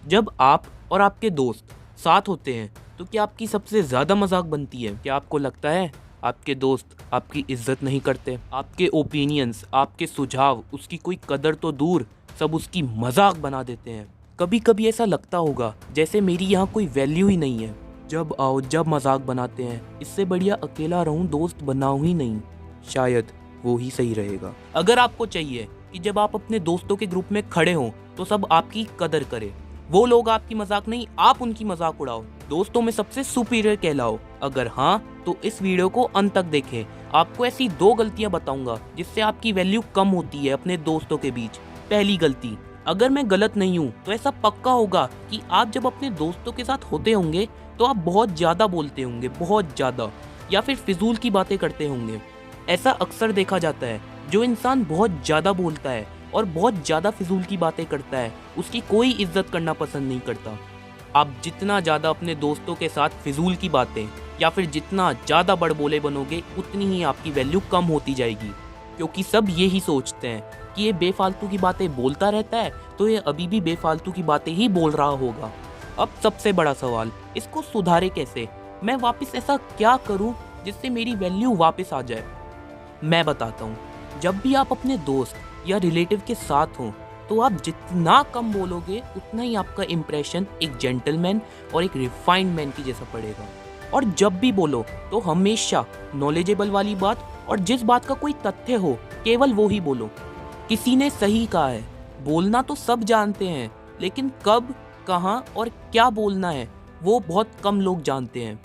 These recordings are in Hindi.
जब आप और आपके दोस्त साथ होते हैं तो क्या आपकी सबसे ज़्यादा मजाक बनती है? क्या आपको लगता है आपके दोस्त आपकी इज्जत नहीं करते? आपके ओपिनियंस, आपके सुझाव, उसकी कोई कदर तो दूर, सब उसकी मजाक बना देते हैं। कभी कभी ऐसा लगता होगा जैसे मेरी यहाँ कोई वैल्यू ही नहीं है। जब आओ जब मजाक बनाते हैं, इससे बढ़िया अकेला रहूं, दोस्त बनाऊं ही नहीं। शायद वो ही सही रहेगा। अगर आपको चाहिए कि जब आप अपने दोस्तों के ग्रुप में खड़े हों तो सब आपकी कदर करें, वो लोग आपकी मजाक नहीं आप उनकी मजाक उड़ाओ, दोस्तों में सबसे सुपीरियर कहलाओ, अगर हाँ तो इस वीडियो को अंत तक देखें। आपको ऐसी 2 गलतियां बताऊंगा जिससे आपकी वैल्यू कम होती है अपने दोस्तों के बीच। पहली गलती, अगर मैं गलत नहीं हूँ तो ऐसा पक्का होगा कि आप जब अपने दोस्तों के साथ होते होंगे तो आप बहुत ज़्यादा बोलते होंगे, बहुत ज़्यादा, या फिर फिजूल की बातें करते होंगे। ऐसा अक्सर देखा जाता है, जो इंसान बहुत ज़्यादा बोलता है और बहुत ज़्यादा फिजूल की बातें करता है उसकी कोई इज्जत करना पसंद नहीं करता। आप जितना ज़्यादा अपने दोस्तों के साथ फिजूल की बातें या फिर जितना ज़्यादा बड़बोले बनोगे उतनी ही आपकी वैल्यू कम होती जाएगी, क्योंकि सब यही सोचते हैं कि ये बेफालतू की बातें बोलता रहता है तो ये अभी भी बेफालतू की बातें ही बोल रहा होगा। अब सबसे बड़ा सवाल, इसको सुधारे कैसे? मैं वापस ऐसा क्या करूं जिससे मेरी वैल्यू वापस आ जाए? मैं बताता हूँ। जब भी आप अपने दोस्त या रिलेटिव के साथ हों तो आप जितना कम बोलोगे उतना ही आपका इम्प्रेशन एक जेंटलमैन और एक रिफाइंड मैन की जैसा पड़ेगा। और जब भी बोलो तो हमेशा नॉलेजेबल वाली बात और जिस बात का कोई तथ्य हो केवल वो ही बोलो। किसी ने सही कहा है, बोलना तो सब जानते हैं लेकिन कब, कहाँ और क्या बोलना है वो बहुत कम लोग जानते हैं।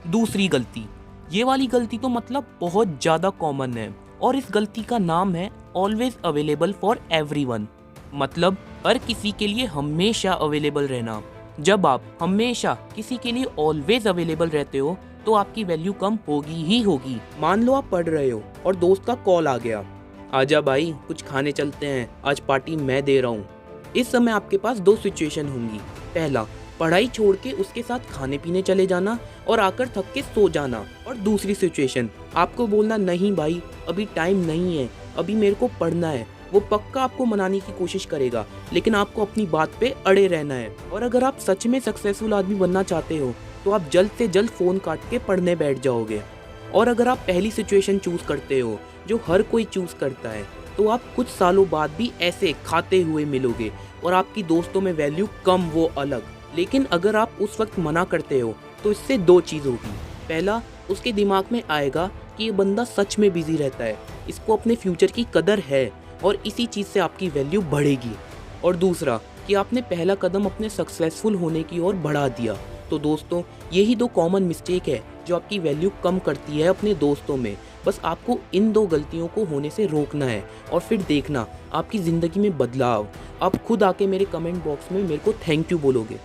दूसरी गलती, ये वाली गलती तो मतलब बहुत ज़्यादा कॉमन है और इस गलती का नाम है ऑलवेज अवेलेबल फॉर एवरीवन, मतलब हर किसी के लिए हमेशा अवेलेबल रहना। जब आप हमेशा किसी के लिए ऑलवेज अवेलेबल रहते हो तो आपकी वैल्यू कम होगी ही होगी। मान लो आप पढ़ रहे हो और दोस्त का कॉल आ गया, आजा भाई कुछ खाने चलते हैं, आज पार्टी मैं दे रहा हूँ। इस समय आपके पास 2 सिचुएशन होंगी। पहला, पढ़ाई छोड़ के उसके साथ खाने पीने चले जाना और आकर थक के सो जाना। और दूसरी सिचुएशन, आपको बोलना नहीं भाई अभी टाइम नहीं है, अभी मेरे को पढ़ना है। वो पक्का आपको मनाने की कोशिश करेगा लेकिन आपको अपनी बात पे अड़े रहना है। और अगर आप सच में सक्सेसफुल आदमी बनना चाहते हो तो आप जल्द से जल्द फ़ोन काट के पढ़ने बैठ जाओगे। और अगर आप पहली सिचुएशन चूज़ करते हो जो हर कोई चूज़ करता है तो आप कुछ सालों बाद भी ऐसे खाते हुए मिलोगे और आपकी दोस्तों में वैल्यू कम वो अलग। लेकिन अगर आप उस वक्त मना करते हो तो इससे 2 चीज़ होगी। पहला, उसके दिमाग में आएगा कि ये बंदा सच में बिजी रहता है, इसको अपने फ्यूचर की कदर है और इसी चीज़ से आपकी वैल्यू बढ़ेगी। और दूसरा कि आपने पहला कदम अपने सक्सेसफुल होने की ओर बढ़ा दिया। तो दोस्तों, यही 2 कॉमन मिस्टेक है जो आपकी वैल्यू कम करती है अपने दोस्तों में। बस आपको इन 2 गलतियों को होने से रोकना है और फिर देखना आपकी ज़िंदगी में बदलाव। आप खुद आके मेरे कमेंट बॉक्स में मेरे को थैंक यू बोलोगे।